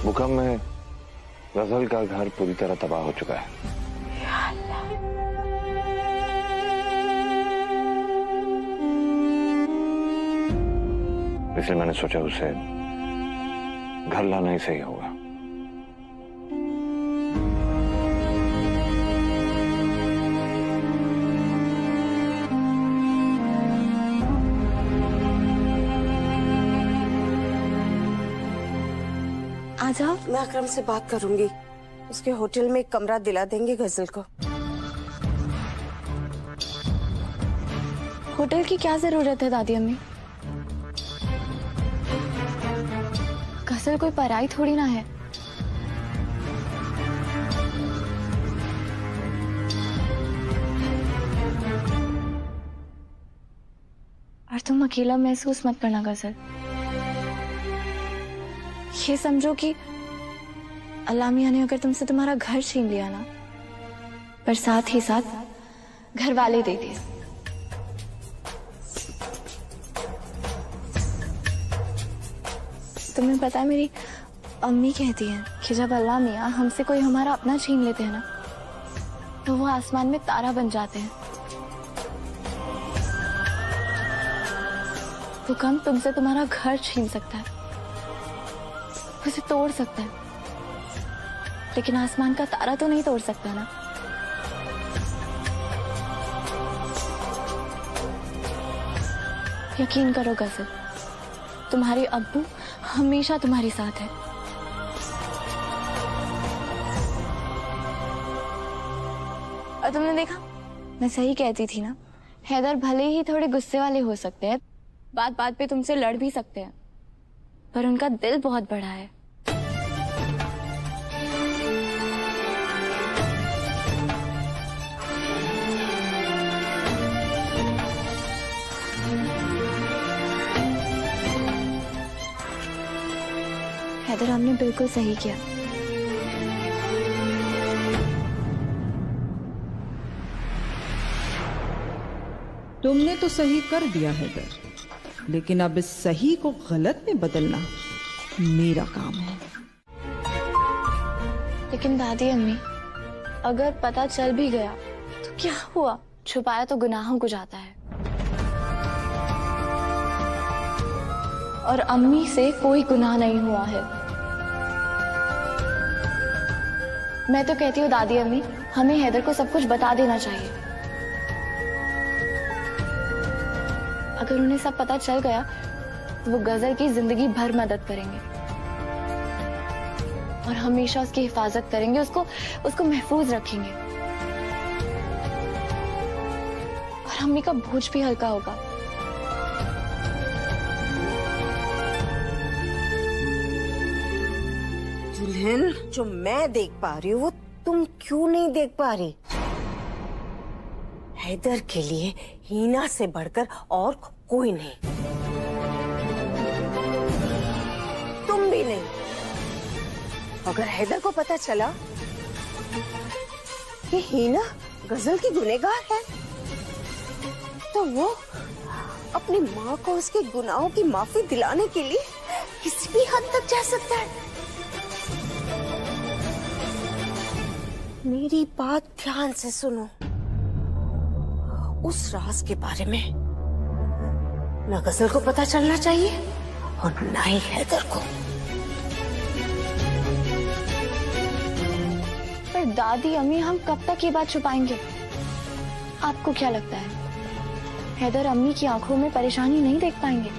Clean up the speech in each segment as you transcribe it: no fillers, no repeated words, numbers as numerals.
भूकंप में गजल का घर पूरी तरह तबाह हो चुका है। इसलिए मैंने सोचा उसे घर लाना ही सही होगा। आ जाओ। मैं अकरम से बात करूंगी, उसके होटल में एक कमरा दिला देंगे गजल को। होटल की क्या जरूरत है दादी अम्मी? गजल कोई पराई थोड़ी ना है। और तुम अकेला महसूस मत करना गजल। ये समझो कि अल्लाह मियां ने अगर तुमसे तुम्हारा घर छीन लिया ना, पर साथ ही साथ घर वाले दे दिए। तुम्हें पता है मेरी अम्मी कहती हैं कि जब अल्लाह मियां हमसे कोई हमारा अपना छीन लेते हैं ना, तो वो आसमान में तारा बन जाते हैं। भूकंप तुमसे तुम्हारा घर छीन सकता है, उसे तोड़ सकता है, लेकिन आसमान का तारा तो नहीं तोड़ सकता ना। यकीन करो गजल, तुम्हारे अब्बू हमेशा तुम्हारे साथ है। और तुमने देखा, मैं सही कहती थी ना। हैदर भले ही थोड़े गुस्से वाले हो सकते हैं, बात बात पे तुमसे लड़ भी सकते हैं, पर उनका दिल बहुत बड़ा है। हैदर, हमने बिल्कुल सही किया। तुमने तो सही कर दिया हैदर, लेकिन अब इस सही को गलत में बदलना मेरा काम है। लेकिन दादी अम्मी, अगर पता चल भी गया तो क्या हुआ? छुपाया तो गुनाहों को जाता है। और अम्मी से कोई गुनाह नहीं हुआ है। मैं तो कहती हूँ दादी अम्मी, हमें हैदर को सब कुछ बता देना चाहिए। अगर उन्हें सब पता चल गया तो वो गजल की जिंदगी भर मदद करेंगे और हमेशा उसकी हिफाजत करेंगे, उसको महफूज रखेंगे, और अम्मी का बोझ भी हल्का होगा। दुल्हन, जो मैं देख पा रही हूँ वो तुम क्यों नहीं देख पा रही? हैदर के लिए हीना से बढ़कर और कोई नहीं, तुम भी नहीं। अगर हैदर को पता चला कि हीना गजल की गुनहगार है, तो वो अपनी माँ को उसके गुनाहों की माफी दिलाने के लिए किसी भी हद तक जा सकता है। मेरी बात ध्यान से सुनो। उस राज के बारे में न गजल को पता चलना चाहिए और न ही हैदर को। पर दादी अम्मी, हम कब तक ये बात छुपाएंगे? आपको क्या लगता है हैदर अम्मी की आंखों में परेशानी नहीं देख पाएंगे?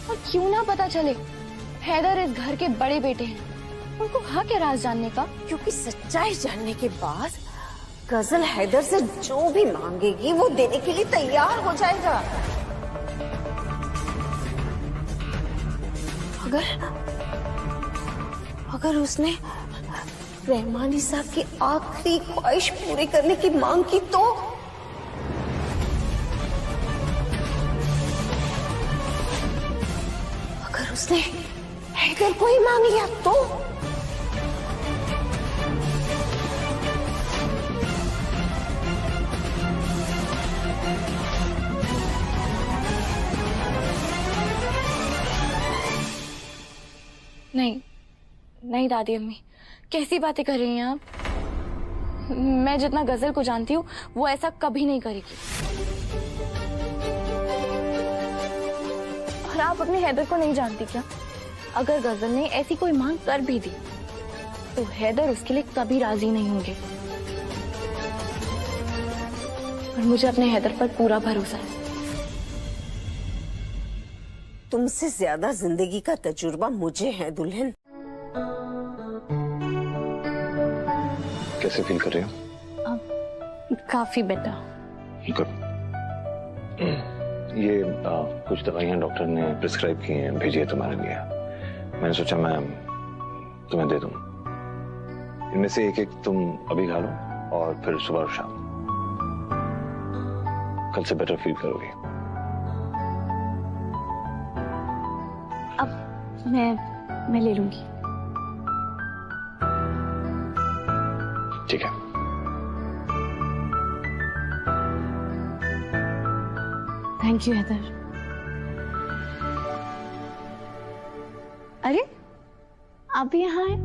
और क्यों ना पता चले, हैदर इस घर के बड़े बेटे हैं, उनको हक है राज जानने का। क्योंकि सच्चाई जानने के बाद गजल हैदर से जो भी मांगेगी वो देने के लिए तैयार हो जाएगा। अगर उसने रहमानी साहब की आखिरी ख्वाहिश पूरी करने की मांग की तो अगर उसने हैदर को ही मांग लिया तो नहीं नहीं दादी अम्मी, कैसी बातें कर रही हैं आप? मैं जितना गजल को जानती हूँ वो ऐसा कभी नहीं करेगी। और आप अपने हैदर को नहीं जानती क्या? अगर गजल ने ऐसी कोई मांग कर भी दी तो हैदर उसके लिए कभी राजी नहीं होंगे। और मुझे अपने हैदर पर पूरा भरोसा है। तुमसे ज्यादा जिंदगी का तजुर्बा मुझे है दुल्हन। कैसे फील कर रहे हो? काफी बेटर। गुड। ये कुछ दवाइयां डॉक्टर ने प्रिस्क्राइब की हैं, भेजी है तुम्हारे लिए। मैंने सोचा मैं तुम्हें दे दूं। इनमें से एक एक तुम अभी खा लो और फिर सुबह और शाम। कल से बेटर फील करोगे। अब मैं ले लूंगी। ठीक है। Thank you Haider. अरे आप भी यहाँ हैं?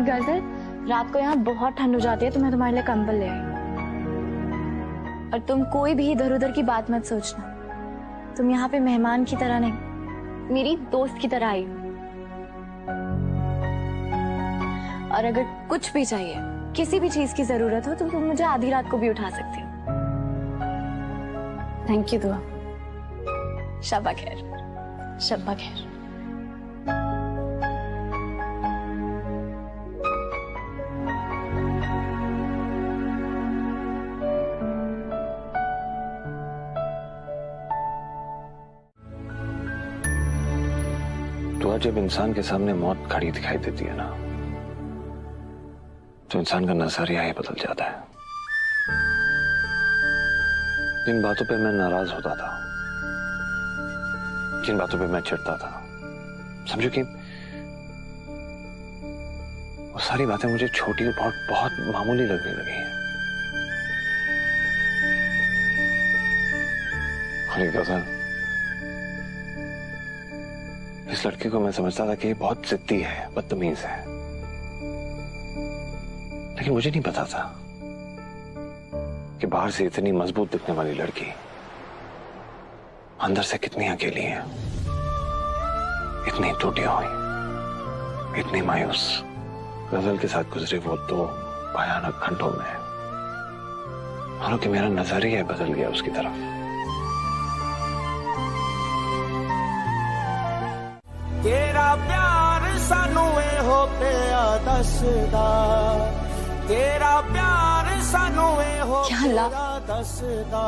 गजल, रात को यहाँ बहुत ठंड हो जाती है तो मैं तुम्हारे लिए कंबल ले आई। और तुम कोई भी इधर उधर की बात मत सोचना। तुम यहाँ पे मेहमान की तरह नहीं, मेरी दोस्त की तरह आई हो। और अगर कुछ भी चाहिए, किसी भी चीज की जरूरत हो तो तुम मुझे आधी रात को भी उठा सकती हो। थैंक यू दुआ। शब्बा खैर। शब्बा खैर। तो जब इंसान के सामने मौत खड़ी दिखाई देती है ना, तो इंसान का नजरिया ही बदल जाता है। जिन बातों पे मैं नाराज होता था, जिन बातों पे मैं चिढ़ता था, समझो कि वो सारी बातें मुझे छोटी और बहुत बहुत मामूली लगने लगी हैं। और एक गजल, इस लड़के को मैं समझता था कि ये बहुत जिद्दी है, बदतमीज है, लेकिन मुझे नहीं पता था कि बाहर से इतनी मजबूत दिखने वाली लड़की अंदर से कितनी अकेली है, इतनी टूटी हुई, इतनी मायूस। गजल के साथ गुजरे वो 2 भयानक घंटों में मानो कि मेरा नजरिया बदल गया उसकी तरफ। तेरा प्यार सानू हो पिया दसदा, तेरा प्यार सानू हो पिया दसदा,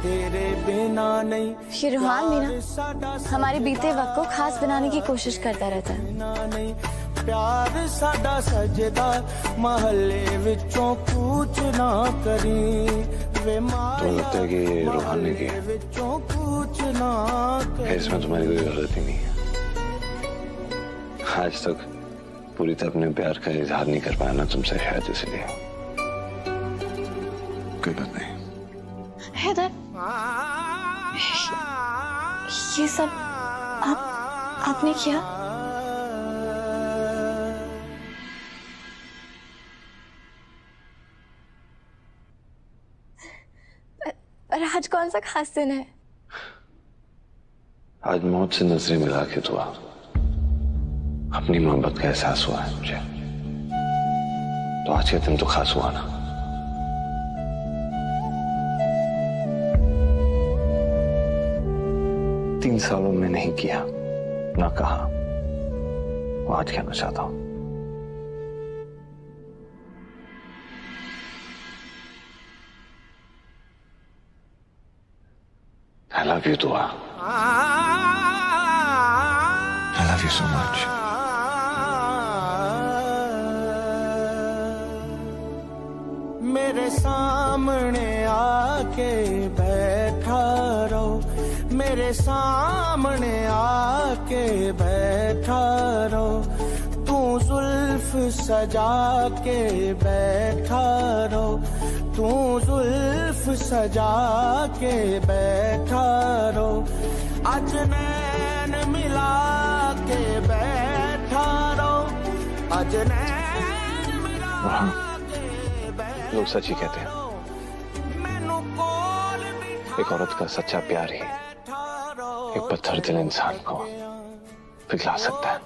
तेरे बिना नहीं। ये रूहान भी ना हमारे बीते वक्त को खास बनाने की कोशिश करता रहता है। नहीं प्यार साडा सजदा, महल्ले विचों कूच ना करी वे माया। तो लगता है कि ये रूहान ने किया, विचों कूच ना करी। इसमें तुम्हारी कोई गलती नहीं है। आज तक पूरी तरह अपने प्यार का इजहार नहीं कर पाया ना तुमसे, शायद इसलिए। कोई बात नहीं। हैदर, ये सब आपने किया? पर आज कौन सा खास दिन है? आज मौत से नजरें मिला के दुआ, अपनी मोहब्बत का एहसास हुआ है मुझे। तो आज का दिन तो खास हुआ ना। तीन सालों में नहीं किया ना कहा, वो आज कहना चाहता हूं। I love you, दुआ। I love you so much. मेरे सामने आके बैठा रहो, मेरे सामने आके बैठा रहो, तू जुल्फ सजा के बैठा रहो, तू जुल्फ सजा के बैठा रहो, आज नैन मिला के आज लोग सच ही कहते हैं, एक औरत का सच्चा प्यार ही एक पत्थर दिल इंसान को पिघला सकता है।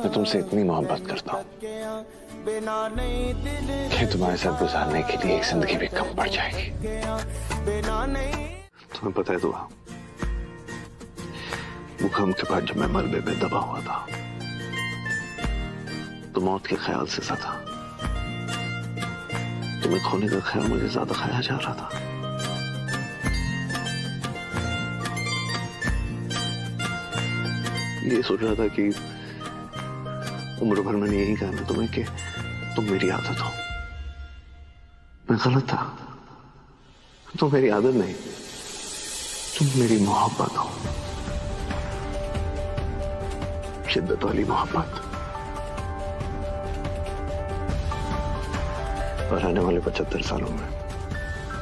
मैं तुमसे इतनी मोहब्बत करता हूँ कि तुम्हारे साथ गुजारने के लिए एक जिंदगी भी कम पड़ जाएगी। तुम्हें पता है दुआ, भूकंप के बाद जब मैं मलबे में दबा हुआ था तो मौत के ख्याल से सता, तुम्हें खोने का ख्याल मुझे ज्यादा खाया जा रहा था। ये सोच रहा था कि उम्र भर मैंने यही कहना तुम्हें कि तुम मेरी आदत हो। मैं गलत था, तुम मेरी आदत नहीं, तुम मेरी मोहब्बत हो, शिद्दत वाली मोहब्बत। और आने वाले 75 सालों में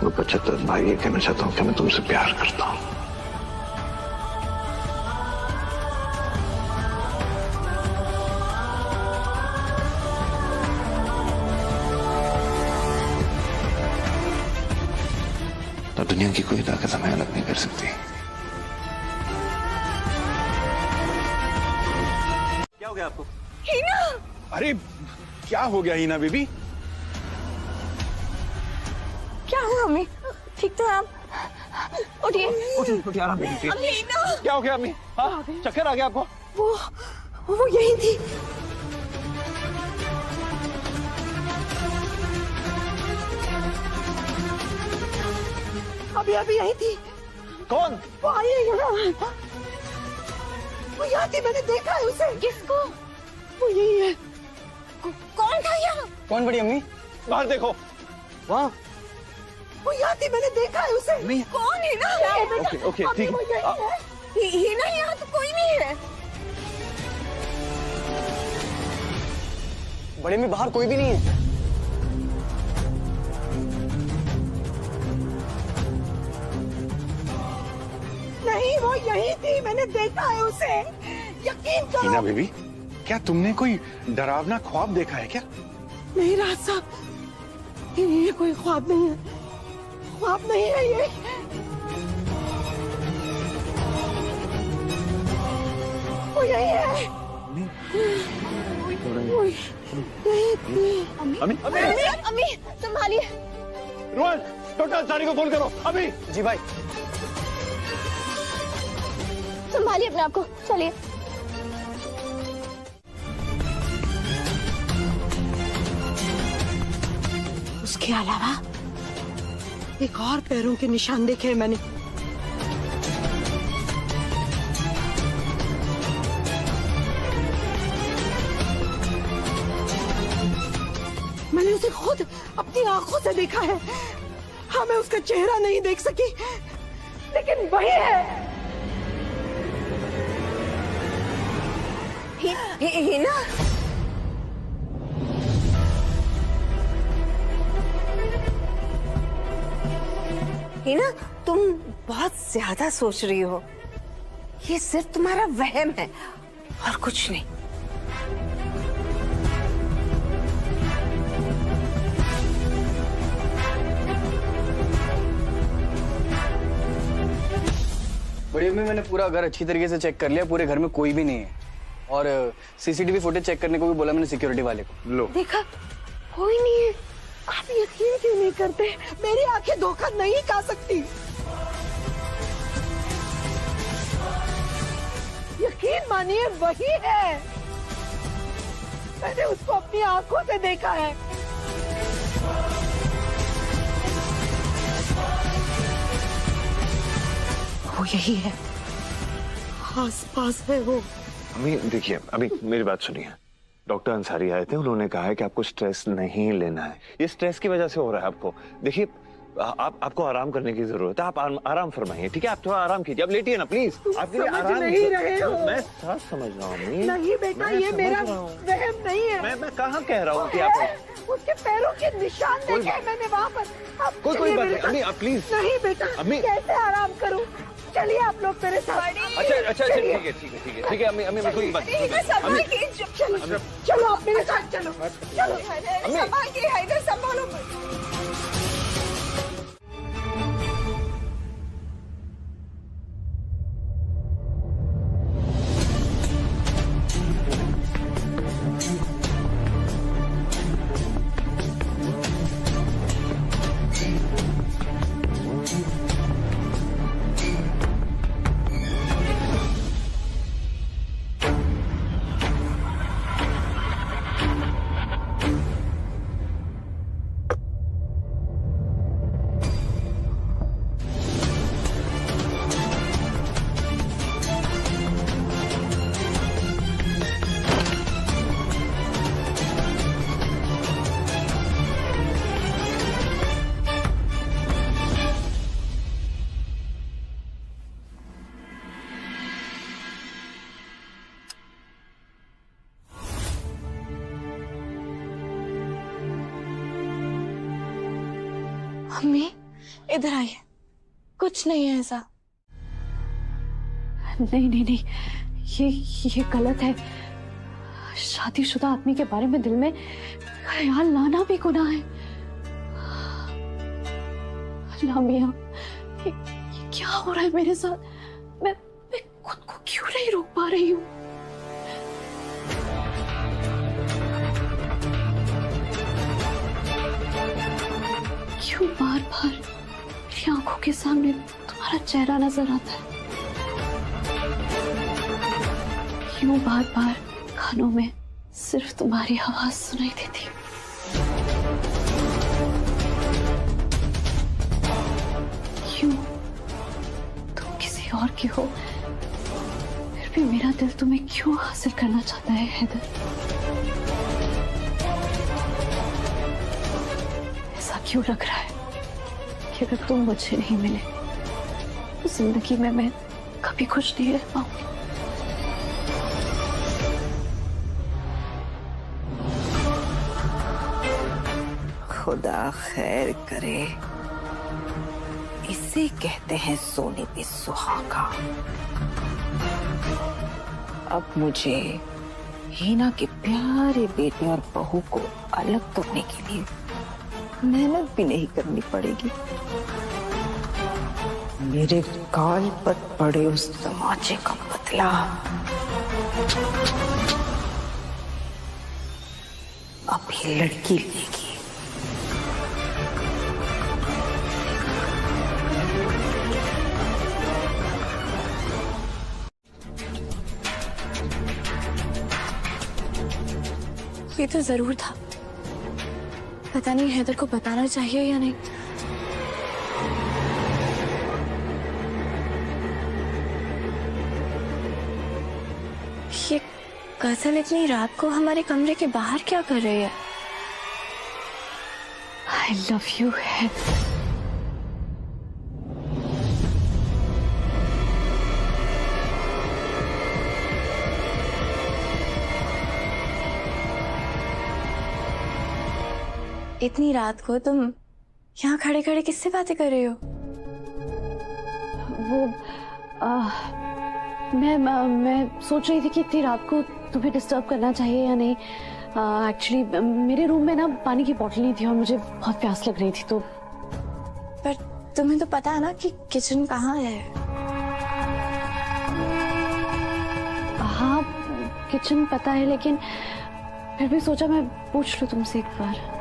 मैं 75 भाई ये कहना चाहता हूं कि मैं तुमसे प्यार करता हूं। तो दुनिया की कोई ताकत हमें अलग नहीं कर सकती। क्या हो गया आपको? हीना! अरे क्या हो गया हीना बेबी? क्या हुआ अम्मी? ठीक तो आप? उठिए। उठिए आराम कीजिए। क्या हो गया अम्मी? हाँ, चक्कर आ गया आपको? वो यही थी। अभी यही थी। कौन? वो आई है यहाँ। वो यहाँ थी, मैंने देखा है उसे। किसको? वो यही है। कौन था यहाँ? कौन बड़ी अम्मी? बाहर देखो। वहाँ वो यहाँ थी, मैंने देखा है उसे। अम्मी। कौन है ना? ओके ठीक है। हीना यहाँ तो कोई नहीं है। बड़े में बाहर कोई भी नहीं है। नहीं, वो यही थी, मैंने देखा है उसे। यकीन करो। हीना बेबी, क्या तुमने कोई डरावना ख्वाब देखा है क्या? नहीं राज साहब, ये कोई ख्वाब नहीं है, ख्वाब नहीं है ये। वो यही है। वो यही थी। अम्मी संभालिए। रोहन, डॉक्टर अंसारी को फोन करो अभी। जी भाई। संभालिए अपने आप को, चलिए। उसके अलावा एक और पैरों के निशान देखे मैंने। मैंने उसे खुद अपनी आंखों से देखा है। हाँ, मैं उसका चेहरा नहीं देख सकी, लेकिन वही है। हीना, हीना, तुम बहुत ज्यादा सोच रही हो। ये सिर्फ तुम्हारा वहम है और कुछ नहीं। बड़ी अम्मी, मैंने पूरा घर अच्छी तरीके से चेक कर लिया, पूरे घर में कोई भी नहीं है। और सीसीटीवी फुटेज चेक करने को भी बोला मैंने सिक्योरिटी वाले को। लो देखा, कोई नहीं है। आप यकीन क्यों नहीं करते? मेरी आंखें धोखा नहीं खा सकती। यकीन मानिए, वही है। मैंने उसको अपनी आंखों से देखा है। वो यही है, आस पास है वो। अभी देखिए, अभी मेरी बात सुनिए। डॉक्टर अंसारी आए थे, उन्होंने कहा है कि आपको स्ट्रेस नहीं लेना है। ये स्ट्रेस की वजह से हो रहा है आपको। देखिए, आपको आराम करने की जरूरत है। आप आराम फरमाइए, ठीक है? आप थोड़ा आराम कीजिए। आप लेटिए ना प्लीज। आपके लिए आराम नहीं रहे हो। मैं सब समझ रहा हूँ। नहीं बेटा, ये मेरा वहम नहीं है। मैं कहाँ कह रहा हूँ कि आप उसके पैरों के निशान देखे मैंने वहाँ पर। कोई बात नहीं। अम्मी, आप प्लीज। नहीं बेटा, अम्मी, कैसे आराम करूँ? चलिए आप लोग मेरे साथ। अच्छा ठीक है अम्मी कोई बात चलो चलो आप मेरे साथ चलो। चलो संभाल के हैदर, संभालो। अम्मी इधर आइए, कुछ नहीं है ऐसा। नहीं, ये गलत है। शादीशुदा आदमी के बारे में दिल में ख्याल लाना भी गुनाह है। अल्लाह मियां, ये क्या हो रहा है मेरे साथ? मैं खुद को क्यों नहीं रोक पा रही हूँ? क्यों बार बार मेरी आंखों के सामने तुम्हारा चेहरा नजर आता है? क्यों बार बार कानों में सिर्फ तुम्हारी आवाज सुनाई देती? क्यों तुम किसी और की हो, फिर भी मेरा दिल तुम्हें क्यों हासिल करना चाहता है हैदर? ऐसा क्यों लग रहा है कि अगर तुम मुझे नहीं मिले तो जिंदगी में मैं कभी खुश नहीं रह पाऊंगी। खुदा खैर करे, इसे कहते हैं सोने पे सुहागा। अब मुझे हीना के प्यारे बेटे और बहू को अलग करने के लिए मेहनत भी नहीं करनी पड़ेगी। मेरे गाल पर पड़े उस तमाचे का बदला अब ये लड़की लेगी। ये तो जरूर था, पता नहीं हैदर को बताना चाहिए या नहीं। ये गजल इतनी रात को हमारे कमरे के बाहर क्या कर रही है? I love you Haider. इतनी रात को तुम यहाँ खड़े खड़े किससे बातें कर रही हो? वो मैं सोच रही थी कि इतनी रात को तुम्हें डिस्टर्ब करना चाहिए या नहीं। एक्चुअली मेरे रूम में ना पानी की बोतल नहीं थी और मुझे बहुत प्यास लग रही थी तो। पर तुम्हें तो पता है ना कि किचन कहाँ है? हाँ किचन पता है, लेकिन फिर भी सोचा मैं पूछ लूं तुमसे एक बार।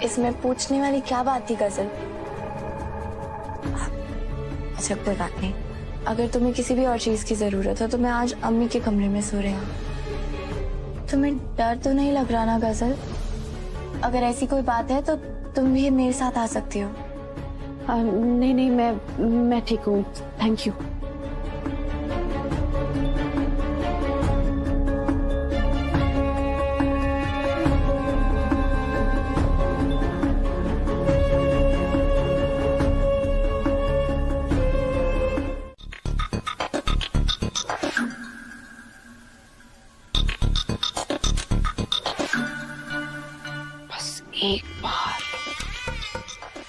इसमें पूछने वाली क्या बात थी गजल? अच्छा कोई बात नहीं, अगर तुम्हें किसी भी और चीज की जरूरत हो तो मैं आज अम्मी के कमरे में सो रही हूँ। तुम्हें डर तो नहीं लग रहा ना गजल? अगर ऐसी कोई बात है तो तुम भी मेरे साथ आ सकती हो। नहीं मैं ठीक हूँ, थैंक यू।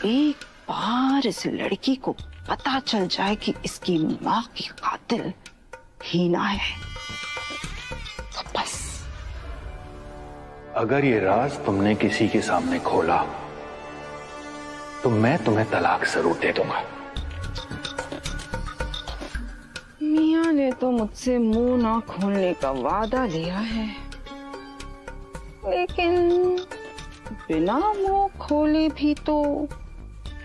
एक बार इस लड़की को पता चल जाए कि इसकी माँ की कातिल हीना है तो बस। अगर ये राज तुमने किसी के सामने खोला तो मैं तुम्हें तलाक जरूर दे दूंगा। मियाँ ने तो मुझसे मुंह ना खोलने का वादा लिया है, लेकिन बिना मुंह खोले भी तो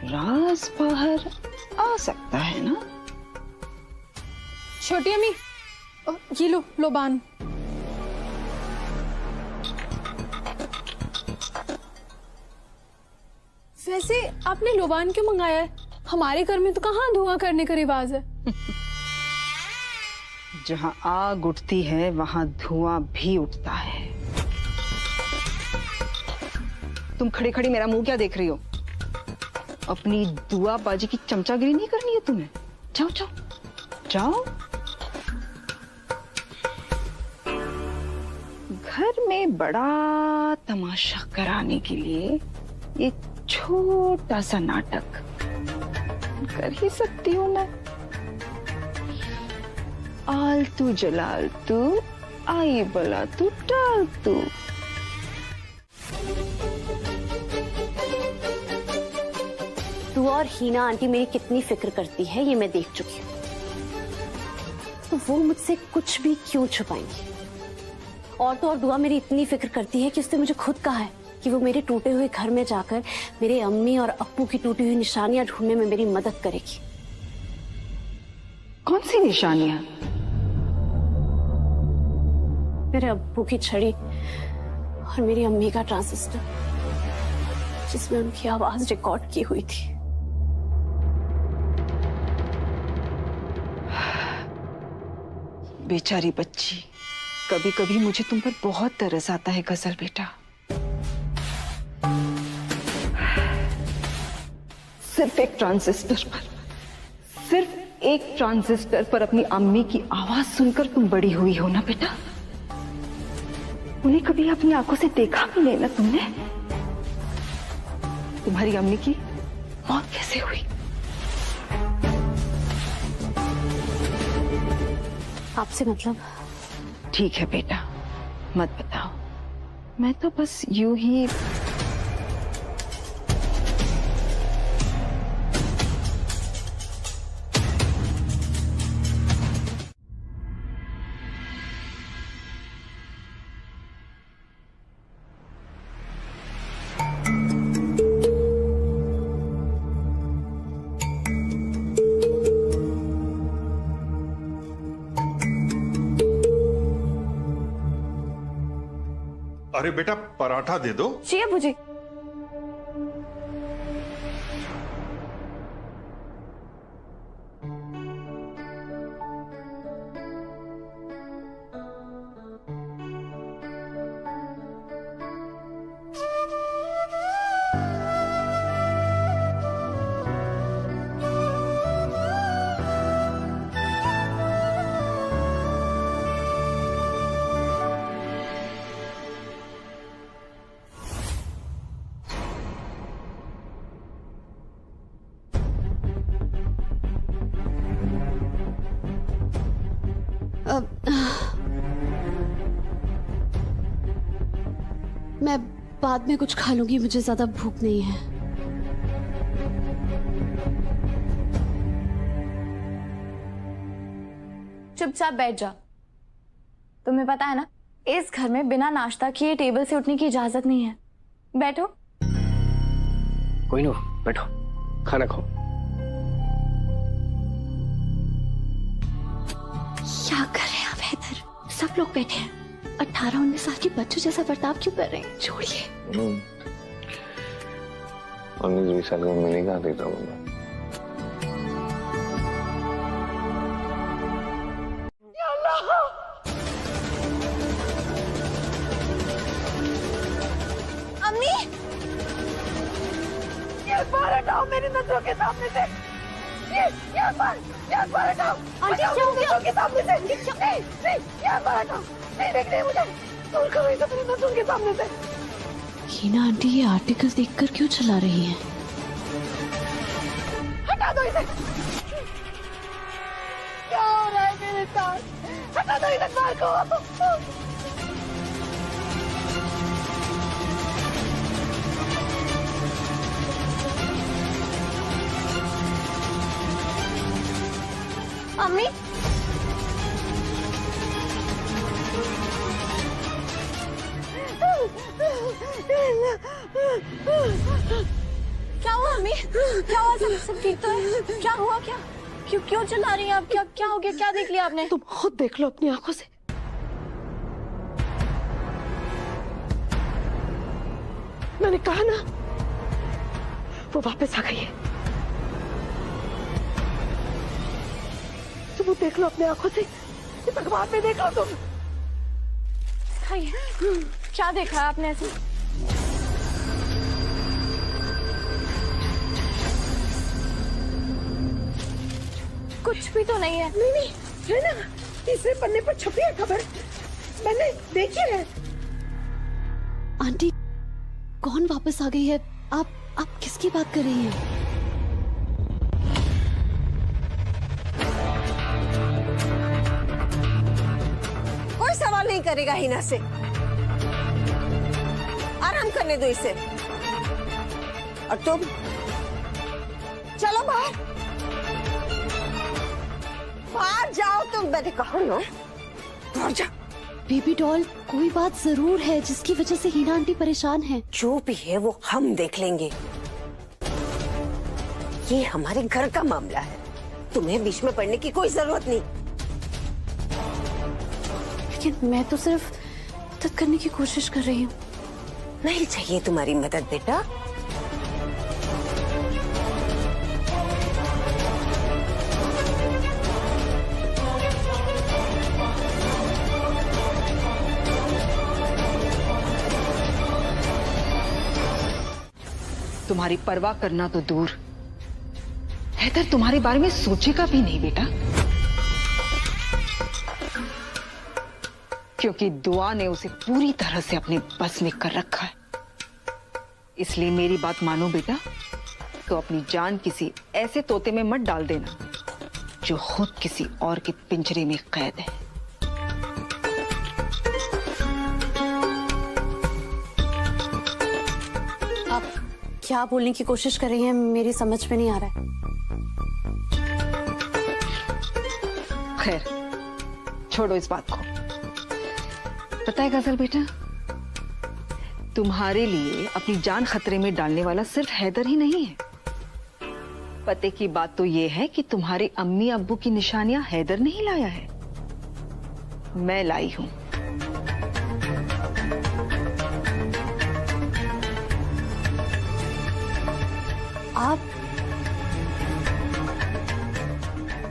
राज बाहर आ सकता है ना। छोटी अम्मी, ये लो लोबान। वैसे आपने लोबान क्यों मंगाया है? हमारे घर में तो कहाँ धुआं करने का रिवाज है। जहाँ आग उठती है वहां धुआं भी उठता है। तुम खड़ी खड़ी मेरा मुंह क्या देख रही हो? अपनी दुआ बाजी की चमचागिरी नहीं करनी है तुम्हें। जाओ जाओ जाओ। घर में बड़ा तमाशा कराने के लिए ये छोटा सा नाटक कर ही सकती हूँ मैं। आलतू जलालतू आई बला तू टालतू। तू और हीना आंटी मेरी कितनी फिक्र करती है ये मैं देख चुकी हूँ, तो वो मुझसे कुछ भी क्यों छुपाएंगी। और तो और दुआ मेरी इतनी फिक्र करती है कि उसने मुझे खुद कहा है कि वो मेरे टूटे हुए घर में जाकर मेरे अम्मी और अप्पू की टूटी हुई निशानियां ढूंढने में मेरी मदद करेगी। कौन सी निशानियां? मेरे अब्बू की छड़ी और मेरी अम्मी का ट्रांजिस्टर जिसमें उनकी आवाज रिकॉर्ड की हुई थी। बेचारी बच्ची, कभी कभी मुझे तुम पर बहुत तरस आता है गजल बेटा। सिर्फ एक ट्रांजिस्टर पर अपनी अम्मी की आवाज सुनकर तुम बड़ी हुई हो ना बेटा। उन्हें कभी अपनी आंखों से देखा भी नहीं ना तुमने। तुम्हारी अम्मी की मौत कैसे हुई? आपसे मतलब? ठीक है बेटा, मत बताओ। मैं तो बस यूं ही अरे बेटा पराठा दे दो। जी अब्बू जी। मैं बाद में कुछ खा लूंगी, मुझे ज्यादा भूख नहीं है। चुपचाप बैठ जा। तुम्हें पता है ना, इस घर में बिना नाश्ता किए टेबल से उठने की इजाजत नहीं है। बैठो। कोई ना, बैठो, खाना खाओ। क्या कर रहे हैं आप हैदर? सब लोग बैठे हैं। 18-19 साल के बच्चों जैसा बर्ताव क्यों कर रहे हैं? छोड़िए। 19-20 साल का मैं नहीं कहा देता हूँ। अम्मी, ये बाहर हटाओ मेरी नजरों के सामने से। ये बाहर हटाओ। आंटी क्या हो गया? के सामने से। नहीं, ये बाहर हटाओ। नहीं देखने मुझे। दूर करो इसे मेरी नजरों के सामने से। हीना आंटी ये आर्टिकल देखकर क्यों चला रही हैं? हटा दो इसे। लटवार, हटा दो लटवार को। अम्मी क्या हुआ अम्मी? क्या हुआ? सब ठीक तो है? क्या हुआ? क्या क्यों चिल्ला रही हैं आप? क्या हो गया? क्या देख लिया आपने? तुम खुद देख लो अपनी आंखों से। मैंने कहा ना वो वापस आ गई है। तुम देख लो अपनी आंखों से, भगवान में देख लो तुम। क्या देखा है आपने ऐसे? कुछ भी तो नहीं है। नहीं है ना, तीसरे पन्ने पर छपी है खबर, मैंने देखी है। आंटी कौन वापस आ गई है? आप किसकी बात कर रही हैं? कोई सवाल नहीं करेगा हिना से, आराम करने दो इसे। और तुम चलो बाहर जाओ। तुम मैंने कहा ना बाहर जाओ। बेबी डॉल, कोई बात जरूर है जिसकी वजह से हिना आंटी परेशान है। जो भी है वो हम देख लेंगे, ये हमारे घर का मामला है, तुम्हें बीच में पड़ने की कोई जरूरत नहीं। लेकिन मैं तो सिर्फ मदद करने की कोशिश कर रही हूँ। नहीं चाहिए तुम्हारी मदद बेटा। तुम्हारी परवाह करना तो दूर, हैदर तुम्हारे बारे में सोचेगा भी नहीं बेटा, क्योंकि दुआ ने उसे पूरी तरह से अपने बस में कर रखा है। इसलिए मेरी बात मानो बेटा, तो अपनी जान किसी ऐसे तोते में मत डाल देना जो खुद किसी और के पिंजरे में कैद है। आप क्या बोलने की कोशिश कर रही हैं? मेरी समझ में नहीं आ रहा है। खैर छोड़ो इस बात को। पता है गजल बेटा, तुम्हारे लिए अपनी जान खतरे में डालने वाला सिर्फ हैदर ही नहीं है। पते की बात तो ये है कि तुम्हारी अम्मी अब्बू की निशानियां हैदर नहीं लाया है, मैं लाई हूं।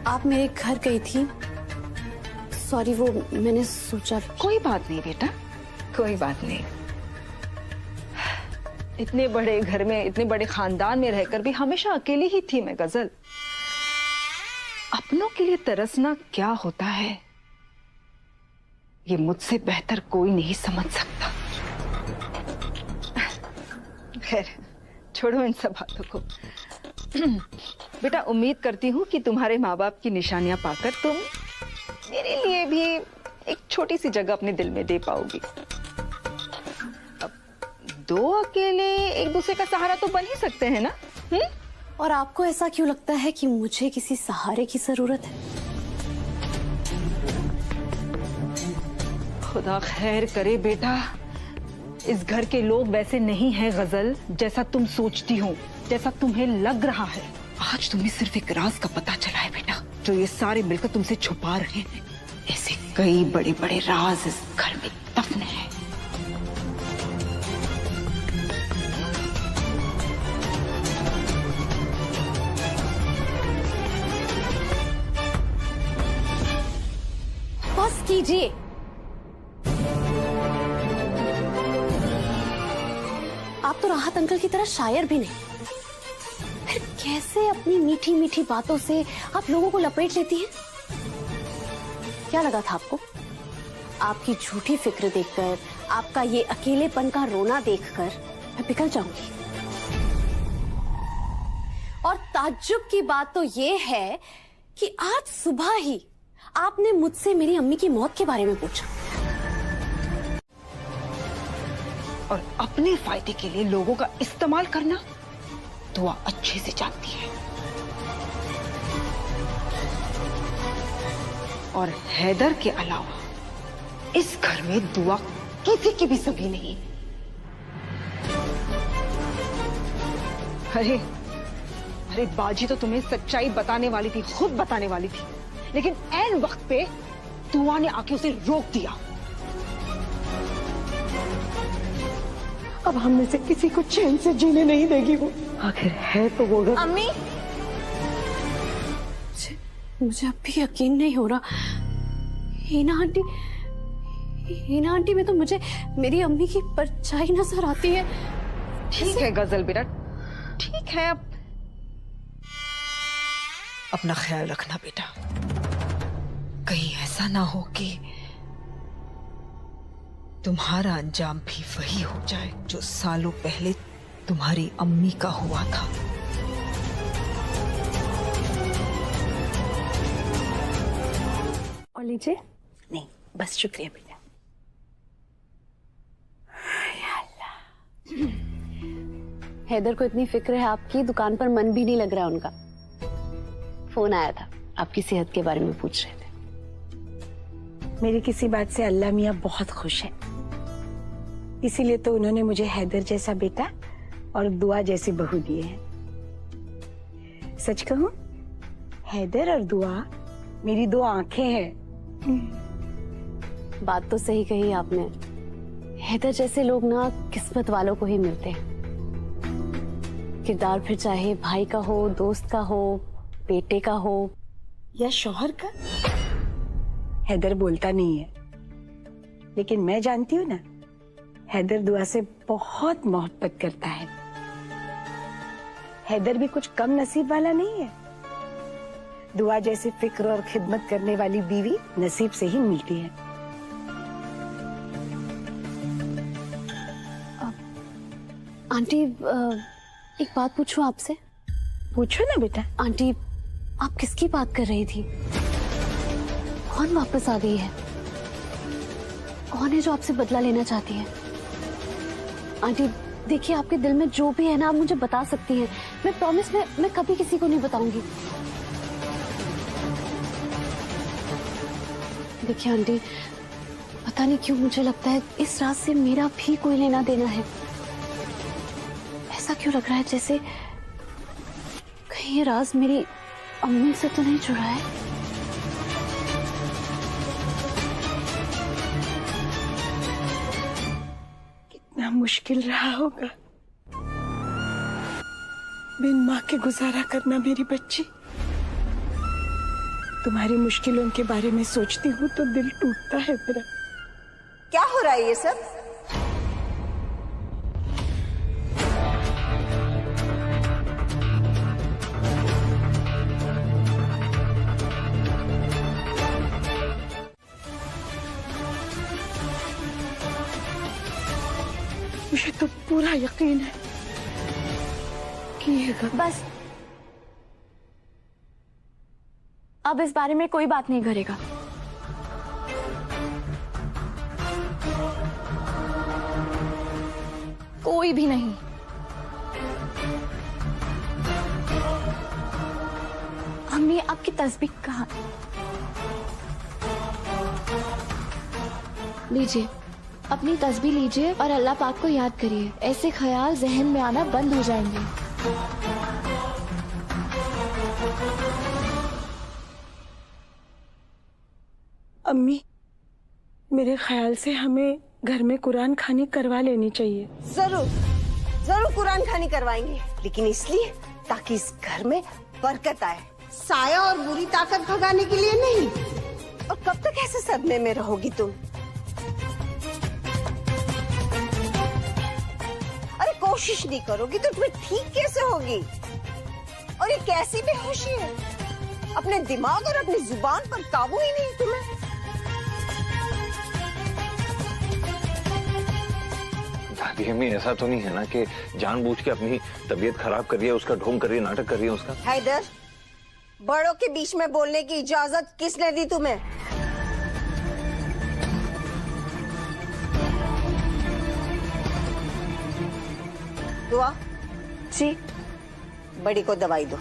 आप मेरे घर गई थी। सॉरी, वो मैंने सोचा। कोई बात नहीं बेटा, कोई बात नहीं। इतने बड़े घर में, इतने बड़े खानदान में रहकर भी हमेशा अकेली ही थी मैं गजल। अपनों के लिए तरसना क्या होता है ये मुझसे बेहतर कोई नहीं समझ सकता। खैर छोड़ो इन सब बातों को। बेटा उम्मीद करती हूँ कि तुम्हारे माँ बाप की निशानियां पाकर तुम मेरे लिए भी एक छोटी सी जगह अपने दिल में दे पाओगी। अब दो अकेले एक दूसरे का सहारा तो बन ही सकते हैं ना? और आपको ऐसा क्यों लगता है कि मुझे किसी सहारे की जरूरत है? खुदा खैर करे बेटा, इस घर के लोग वैसे नहीं हैं गजल, जैसा तुम सोचती हो, जैसा तुम्हें लग रहा है। आज तुम्हें सिर्फ एक राज का पता चला है बेटा, जो ये सारे मिलकर तुमसे छुपा रहे हैं। ऐसे कई बड़े बड़े राज इस घर में दफन है। बस कीजिए। आप तो राहत अंकल की तरह शायर भी नहीं, फिर कैसे अपनी मीठी मीठी बातों से आप लोगों को लपेट लेती हैं? क्या लगा था आपको? आपकी झूठी फिक्र देखकर, आपका ये अकेलेपन का रोना देखकर मैं पिघल जाऊंगी। और ताज्जुब की बात तो ये है कि आज सुबह ही आपने मुझसे मेरी अम्मी की मौत के बारे में पूछा और अपने फायदे के लिए लोगों का इस्तेमाल करना दुआ अच्छे से जानती है। और हैदर के अलावा इस घर में दुआ किसी की भी सगी नहीं। अरे अरे बाजी तो तुम्हें सच्चाई बताने वाली थी, खुद बताने वाली थी, लेकिन ऐन वक्त पे दुआ ने आके उसे रोक दिया। अब हम में से किसी को चैन से जीने नहीं देगी वो। आखिर है तो वो अम्मी, मुझे अब भी यकीन नहीं हो रहा। हीना आंटी में तो मुझे मेरी अम्मी की परछाई नजर आती है। ठीक है गजल बेटा, ठीक है। अब अपना ख्याल रखना बेटा, कहीं ऐसा ना हो कि तुम्हारा अंजाम भी वही हो जाए जो सालों पहले तुम्हारी अम्मी का हुआ था। और लीजिए। नहीं बस शुक्रिया बेटा। हैदर को इतनी फिक्र है आपकी, दुकान पर मन भी नहीं लग रहा उनका। फोन आया था, आपकी सेहत के बारे में पूछ रहे थे। मेरी किसी बात से अल्लाह मियाँ बहुत खुश है, इसीलिए तो उन्होंने मुझे हैदर जैसा बेटा और दुआ जैसी बहू दिए हैं। सच कहूं, हैदर और दुआ मेरी दो आंखें हैं। बात तो सही कही आपने। हैदर जैसे लोग ना किस्मत वालों को ही मिलते हैं। किरदार फिर चाहे भाई का हो, दोस्त का हो, बेटे का हो या शौहर का। हैदर बोलता नहीं है, लेकिन मैं जानती हूँ ना, हैदर दुआ से बहुत मोहब्बत करता है। हैदर भी कुछ कम नसीब वाला नहीं है। दुआ जैसी फिक्र और खिदमत करने वाली बीवी नसीब से ही मिलती है। आंटी एक बात पूछूं आपसे? पूछो ना बेटा। आंटी आप किसकी बात कर रही थी? कौन वापस आ गई है? कौन है जो आपसे बदला लेना चाहती है? आंटी देखिए, आपके दिल में जो भी है ना, आप मुझे बता सकती हैं। मैं प्रॉमिस, मैं कभी किसी को नहीं बताऊंगी। देखिए आंटी, पता नहीं क्यों मुझे लगता है इस रात से मेरा भी कोई लेना देना है। ऐसा क्यों लग रहा है जैसे कहीं ये राज मेरी अम्मी से तो नहीं जुड़ा है। कितना मुश्किल रहा होगा बिन माँ के गुजारा करना मेरी बच्ची। तुम्हारी मुश्किलों के बारे में सोचती हूँ तो दिल टूटता है मेरा। क्या हो रहा है ये सब? मुझे तो पूरा यकीन है कि ये बस अब इस बारे में कोई बात नहीं करेगा। कोई भी नहीं। अम्मी आपकी तस्बीह कहाँ? लीजिए, अपनी तस्बीह लीजिए और अल्लाह पाक को याद करिए। ऐसे ख्याल जहन में आना बंद हो जाएंगे। अम्मी, मेरे ख्याल से हमें घर में कुरान खानी करवा लेनी चाहिए। जरूर जरूर कुरान खानी करवाएंगे, लेकिन इसलिए ताकि इस घर में बरकत आए, साया और बुरी ताकत भगाने के लिए नहीं। और कब तक ऐसे सदमे में रहोगी तुम? अरे कोशिश नहीं करोगी तो तुम्हें ठीक कैसे होगी? और ये कैसी बेहोशी है? अपने दिमाग और अपनी जुबान पर काबू ही नहीं तुम्हें। दादी अम्मी, ऐसा तो नहीं है ना कि जानबूझ के अपनी तबीयत खराब कर रही है, उसका ढोंग कर रही है, नाटक कर रही है उसका? हैदर, बड़ों के बीच में बोलने की इजाजत किसने दी तुम्हें? दुआ जी। बड़ी को दवाई दो।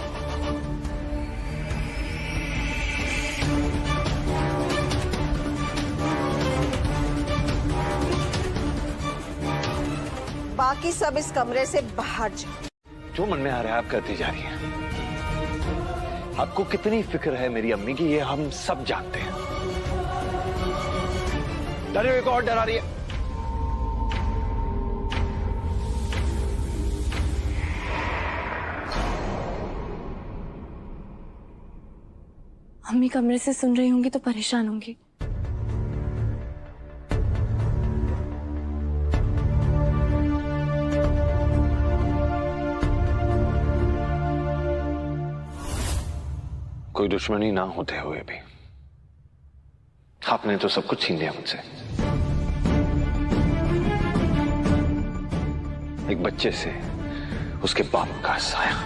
बाकी सब इस कमरे से बाहर जाओ। जो मन में आ रहा है आप करती जा रही हैं। आपको कितनी फिक्र है मेरी अम्मी की, ये हम सब जानते हैं। डरे हुए को और डरा रही है। अम्मी कमरे से सुन रही होंगी तो परेशान होंगी। कोई दुश्मनी ना होते हुए भी आपने तो सब कुछ छीन लिया मुझसे। एक बच्चे से उसके बाप का साया,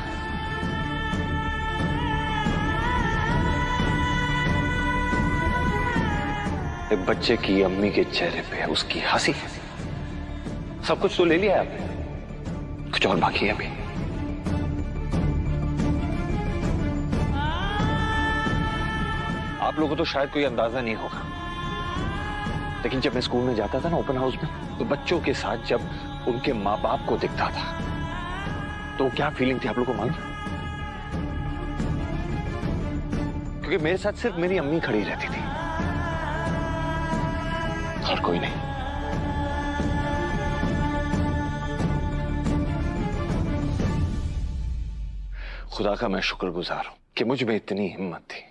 एक बच्चे की अम्मी के चेहरे पे उसकी हंसी, सब कुछ तो ले लिया आपने, कुछ और बाकी है अभी। आप लोगों को तो शायद कोई अंदाजा नहीं होगा, लेकिन जब मैं स्कूल में जाता था ना ओपन हाउस में, तो बच्चों के साथ जब उनके माँ बाप को दिखता था तो क्या फीलिंग थी आप लोगों को मालूम? क्योंकि मेरे साथ सिर्फ मेरी अम्मी खड़ी रहती थी और कोई नहीं। खुदा का मैं शुक्रगुजार हूं कि मुझ में इतनी हिम्मत थी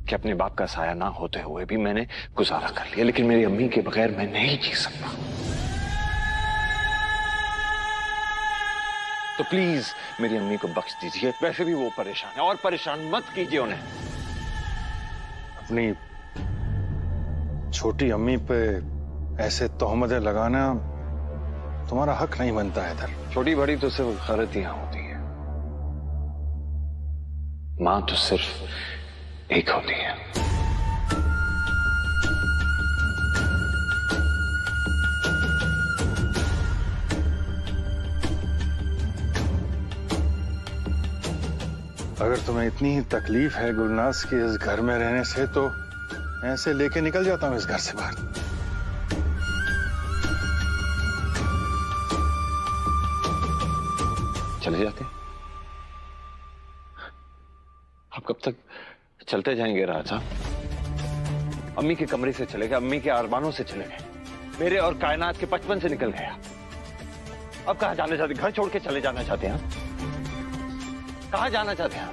कि अपने बाप का साया ना होते हुए भी मैंने गुजारा कर लिया, लेकिन मेरी अम्मी के बगैर मैं नहीं जी सकता। तो प्लीज मेरी अम्मी को बख्श दीजिए, वैसे भी वो परेशान है और परेशान मत कीजिए उन्हें। अपनी छोटी अम्मी पे ऐसे तोहमतें लगाना तुम्हारा हक नहीं बनता है इधर। छोटी बड़ी तो सिर्फ गलतियां होती हैं, मां तो सिर्फ एक होती है। अगर तुम्हें इतनी ही तकलीफ है गुलनाज की इस घर में रहने से, तो ऐसे लेके निकल जाता हूं इस घर से बाहर। चले जाते? आप कब तक चलते जाएंगे राजा? अम्मी के कमरे से चले गए, अम्मी के अरमानों से चले गए, मेरे और कायनात के बचपन से निकल गया। अब कहां जाना चाहते? घर छोड़ के चले जाना चाहते हैं? कहां जाना चाहते हैं?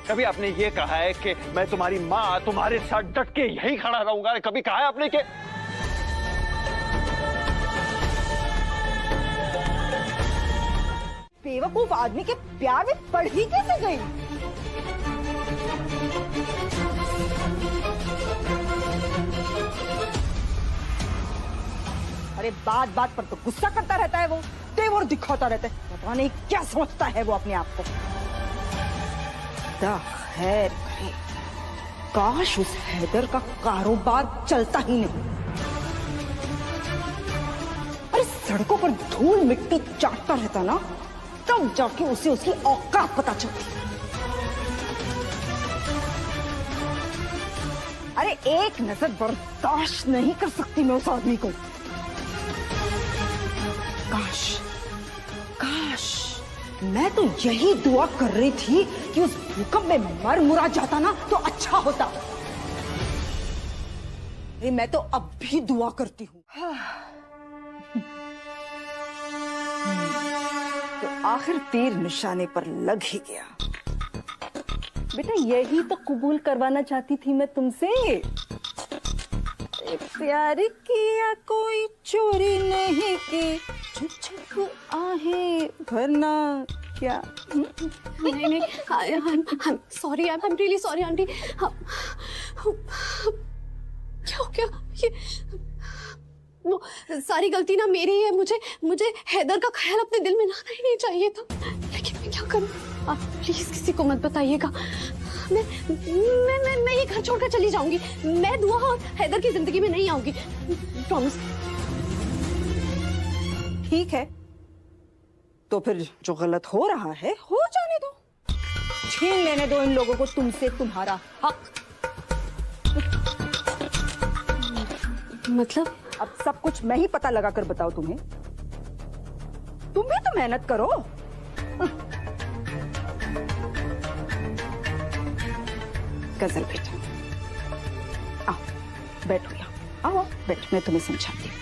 कभी आपने ये कहा है कि मैं तुम्हारी मां तुम्हारे साथ डट के यहीं खड़ा रहूंगा? कभी कहा है आपने कि बेवकूफ आदमी के प्यार में पड़ ही कैसे गई? अरे बात बात पर तो गुस्सा करता रहता है वो, तेवर दिखाता रहता है, पता नहीं क्या सोचता है वो अपने आप को। खैर करे, काश उस हैदर का कारोबार चलता ही नहीं। अरे सड़कों पर धूल मिट्टी चाटता रहता ना, तब जाके उसे उसकी औकात पता चलती। अरे एक नजर बर्दाश्त नहीं कर सकती मैं उस आदमी को। काश काश मैं तो यही दुआ कर रही थी कि उस भूकंप में मर मुरा जाता ना तो अच्छा होता। मैं तो अब भी दुआ करती हूँ। तो आखिर तीर निशाने पर लग ही गया। बेटा यही तो कबूल करवाना चाहती थी मैं तुमसे। प्यार किया कोई चोरी नहीं की, छुप छुप आहे भरना क्या। नहीं नहीं, sorry, I am really sorry aunty. क्या हो गया? ये वो सारी गलती ना मेरी है। मुझे हैदर का ख्याल अपने दिल में लाना ही नहीं चाहिए था, लेकिन मैं क्या करूं? आप प्लीज किसी को मत बताइएगा। मैं ये घर छोड़कर चली जाऊंगी। मैं दुआ और हैदर की जिंदगी में नहीं आऊंगी, प्रॉमिस। ठीक है, तो फिर जो गलत हो रहा है हो जाने दो। छीन लेने दो इन लोगों को तुमसे तुम्हारा हक। मतलब अब सब कुछ मैं ही पता लगा कर बताओ तुम्हें। तुम भी तो मेहनत करो। गजल बेटा, आओ बैठो यहाँ, आओ बैठ, मैं तुम्हें समझाती हूँ।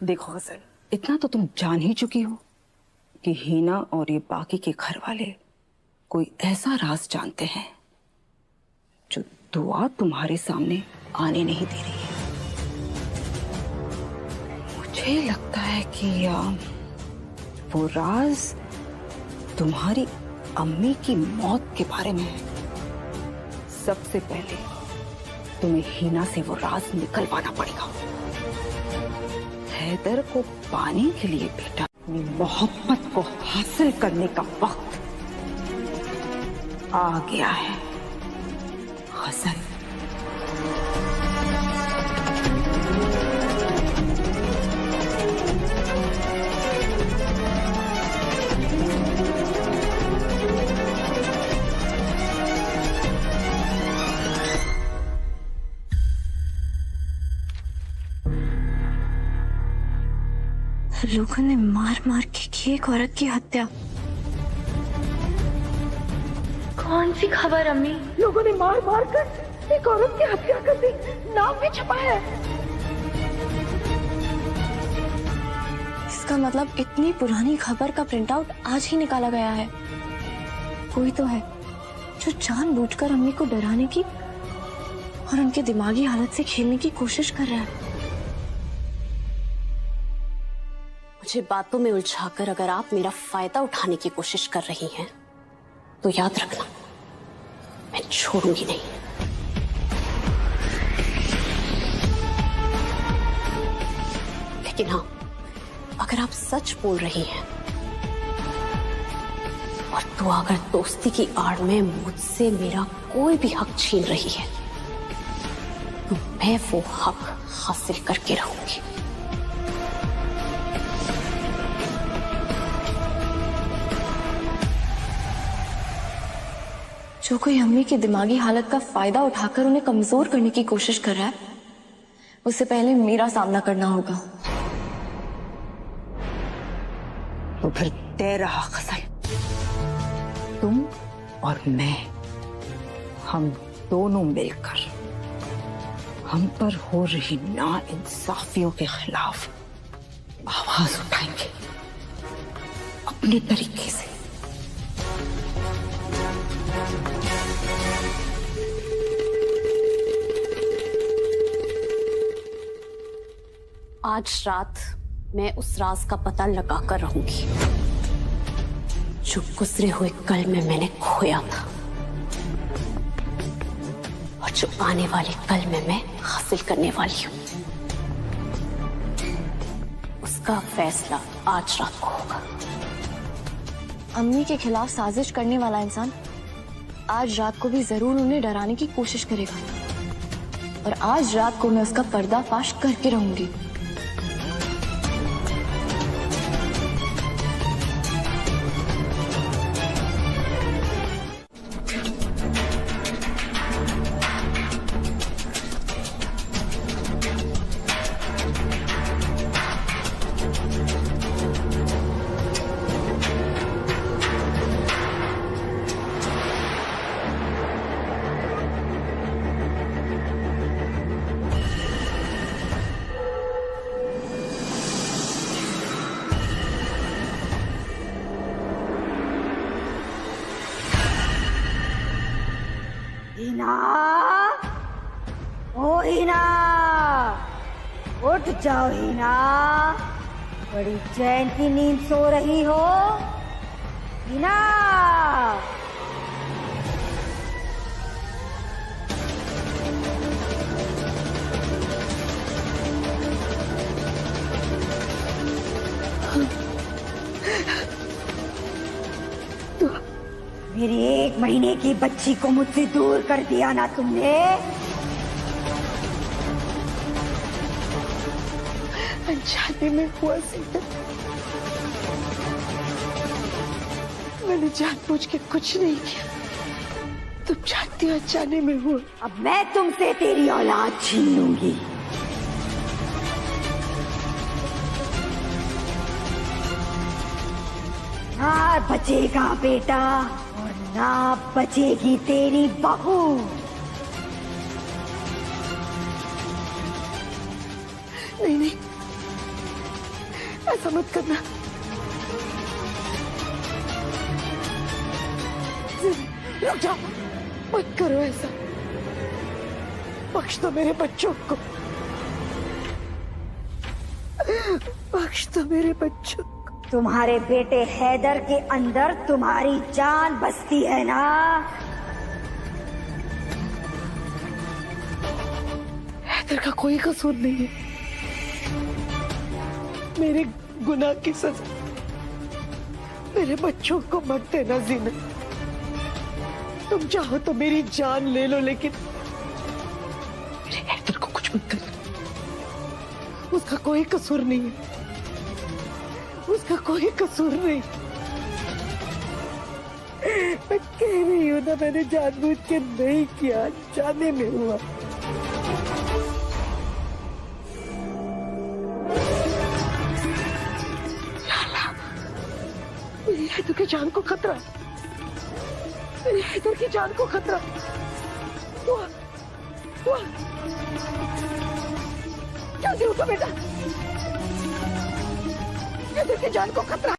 देखो गजल, इतना तो तुम जान ही चुकी हो कि हीना और ये बाकी के घर वाले कोई ऐसा राज जानते हैं जो दुआ तुम्हारे सामने आने नहीं दे रही है। मुझे लगता है कि वो राज तुम्हारी अम्मी की मौत के बारे में है। सबसे पहले तुम्हें हीना से वो राज निकलवाना पड़ेगा। हैदर को पाने के लिए बेटा, अपनी मोहब्बत को हासिल करने का वक्त आ गया है। गजल, लोगों ने मार मार के की एक औरत की हत्या। कौन सी खबर अम्मी? लोगों ने मार मार कर एक औरत की हत्या कर दी, नाम भी छपा है। इसका मतलब इतनी पुरानी खबर का प्रिंट आउट आज ही निकाला गया है। कोई तो है जो जानबूझकर अम्मी को डराने की और उनके दिमागी हालत से खेलने की कोशिश कर रहा है। मुझे बातों में उलझाकर अगर आप मेरा फायदा उठाने की कोशिश कर रही हैं, तो याद रखना मैं छोड़ूंगी नहीं। लेकिन हाँ, अगर आप सच बोल रही हैं और तो अगर दोस्ती की आड़ में मुझसे मेरा कोई भी हक छीन रही है, तो मैं वो हक हासिल करके रहूंगी। जो कोई अम्मी की दिमागी हालत का फायदा उठाकर उन्हें कमजोर करने की कोशिश कर रहा है, उससे पहले मेरा सामना करना होगा। तो फिर तय रहा गजल, तुम और मैं, हम दोनों मिलकर हम पर हो रही नाइंसाफियों के खिलाफ आवाज उठाएंगे अपने तरीके से। आज रात मैं उस राज का पता लगाकर रहूंगी जो गुजरे हुए कल में मैंने खोया था और जो आने वाले कल में मैं हासिल करने वाली हूं। उसका फैसला आज रात को होगा। अम्मी के खिलाफ साजिश करने वाला इंसान आज रात को भी जरूर उन्हें डराने की कोशिश करेगा और आज रात को मैं उसका पर्दाफाश करके रहूंगी। हीना, ओ हीना, उठ जाओ हीना, बड़ी चैन की नींद सो रही हो। हीना, 1 महीने की बच्ची को मुझसे दूर कर दिया ना तुमने। अनजाने में हुआ सीता, मैंने जानबूझ के कुछ नहीं किया, तुम जानती हो अनजाने में हुआ। अब मैं तुमसे तेरी औलाद छीन लूंगी। ना बचेगा बेटा और ना बचेगी तेरी बहू। नहीं नहीं, ऐसा मत करना। रुक जाओ, मत करो ऐसा। बख्श दो मेरे बच्चों को, बख्श दो मेरे बच्चों को। तुम्हारे बेटे हैदर के अंदर तुम्हारी जान बसती है ना। हैदर का कोई कसूर नहीं है, मेरे गुनाह की सजा। मेरे बच्चों को मत देना जीनत। तुम चाहो तो मेरी जान ले लो, लेकिन मेरे हैदर को कुछ मत करना। उसका कोई कसूर नहीं है, उसका कोई कसूर नहीं। मैं कह रही हूँ ना, मैंने जानबूझ के नहीं किया, जाने में हुआ। मेरी हैदर की जान को खतरा, मेरी हैदर की जान को खतरा। जल्दी उठो बेटा, हैदर की जान को खतरा।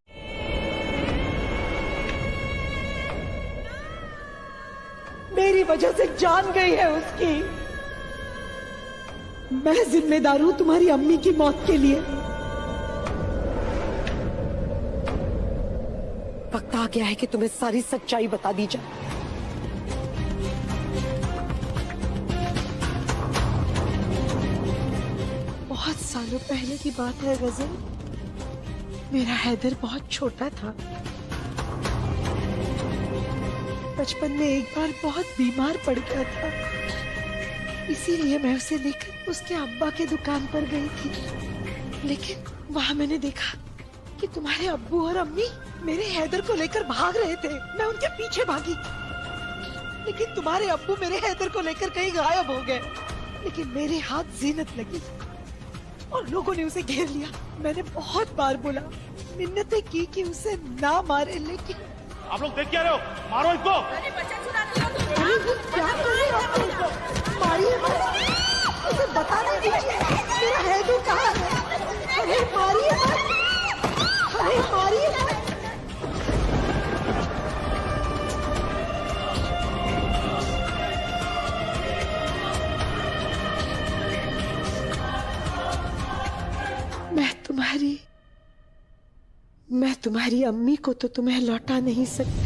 मेरी वजह से जान गई है उसकी। मैं जिम्मेदार हूं तुम्हारी अम्मी की मौत के लिए। वक्त आ गया है कि तुम्हें सारी सच्चाई बता दी जाए। बहुत सालों पहले की बात है गजल। मेरा हैदर बहुत छोटा था। बचपन में एक बार बहुत बीमार पड़ गया था, इसीलिए मैं उसे लेकर उसके अब्बा के दुकान पर गई थी। लेकिन वहां मैंने देखा कि तुम्हारे अब्बू और अम्मी मेरे हैदर को लेकर भाग रहे थे। मैं उनके पीछे भागी, लेकिन तुम्हारे अब्बू मेरे हैदर को लेकर कहीं गायब हो गए। लेकिन मेरे हाथ जीनत लगी और लोगों ने उसे घेर लिया। मैंने बहुत बार बोला, मिन्नतें की कि उसे ना मारे, लेकिन आप लोग देख क्या रहे हो? मारो इसको। अरे क्या कर रहे हो? मारिए मत, उसे बताने दीजिए मेरा हैदर कहाँ है। अरे मारिए मत, अरे मारिए मत। मैं तुम्हारी अम्मी को तो तुम्हें लौटा नहीं सकती,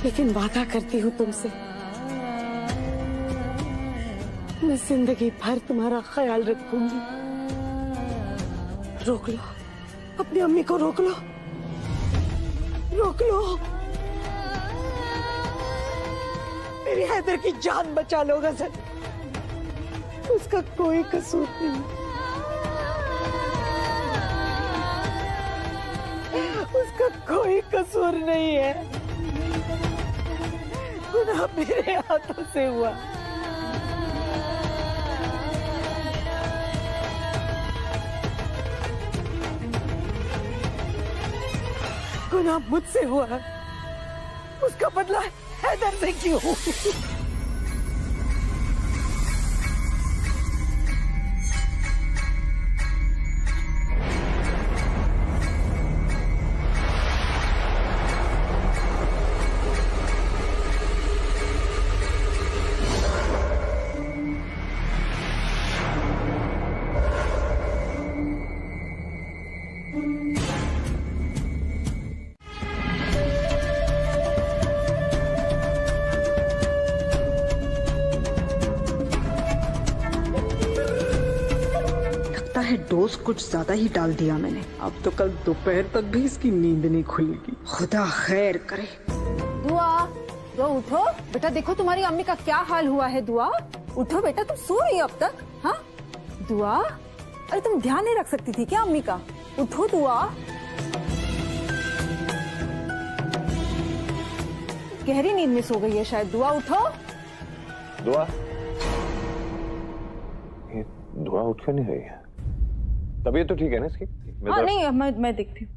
लेकिन वादा करती हूँ तुमसे, मैं जिंदगी भर तुम्हारा ख्याल रखूंगी। रोक लो, अपनी अम्मी को रोक लो, रोक लो। मेरी हैदर की जान बचा लो गजल, उसका कोई कसूर नहीं, उसका कोई कसूर नहीं है। गुनाह मेरे हाथों से हुआ। गुनाह मुझसे हुआ, उसका बदला हैदर से क्यों? डोज कुछ ज्यादा ही डाल दिया मैंने। अब तो कल दोपहर तक भी इसकी नींद नहीं खुलेगी। खुदा खैर करे। दुआ उठो बेटा, देखो तुम्हारी अम्मी का क्या हाल हुआ है। दुआ उठो बेटा, तुम सो रही हो अब तक? हाँ दुआ, अरे तुम ध्यान नहीं रख सकती थी क्या अम्मी का? उठो दुआ। गहरी नींद में सो गई है शायद। दुआ उठो। दुआ, ये दुआ उठ क्यों नहीं रही है? तबीयत तो ठीक है ना इसकी? हाँ नहीं, मैं देखती हूँ।